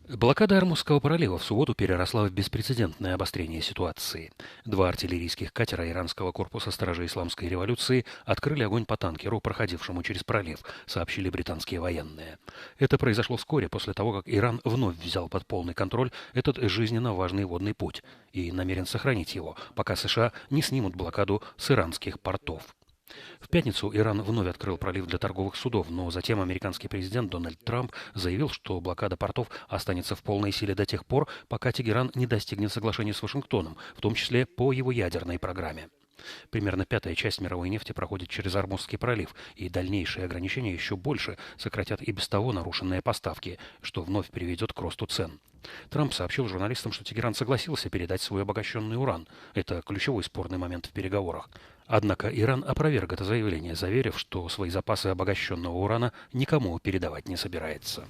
Блокада Ормузского пролива в субботу переросла в беспрецедентное обострение ситуации. Два артиллерийских катера иранского корпуса стражей исламской революции открыли огонь по танкеру, проходившему через пролив, сообщили британские военные. Это произошло вскоре после того, как Иран вновь взял под полный контроль этот жизненно важный водный путь и намерен сохранить его, пока США не снимут блокаду с иранских портов. В пятницу Иран вновь открыл пролив для торговых судов, но затем американский президент Дональд Трамп заявил, что блокада портов останется в полной силе до тех пор, пока Тегеран не достигнет соглашения с Вашингтоном, в том числе по его ядерной программе. Примерно пятая часть мировой нефти проходит через Ормузский пролив, и дальнейшие ограничения еще больше сократят и без того нарушенные поставки, что вновь приведет к росту цен. Трамп сообщил журналистам, что Тегеран согласился передать свой обогащенный уран. Это ключевой спорный момент в переговорах. Однако Иран опроверг это заявление, заверив, что свои запасы обогащенного урана никому передавать не собирается.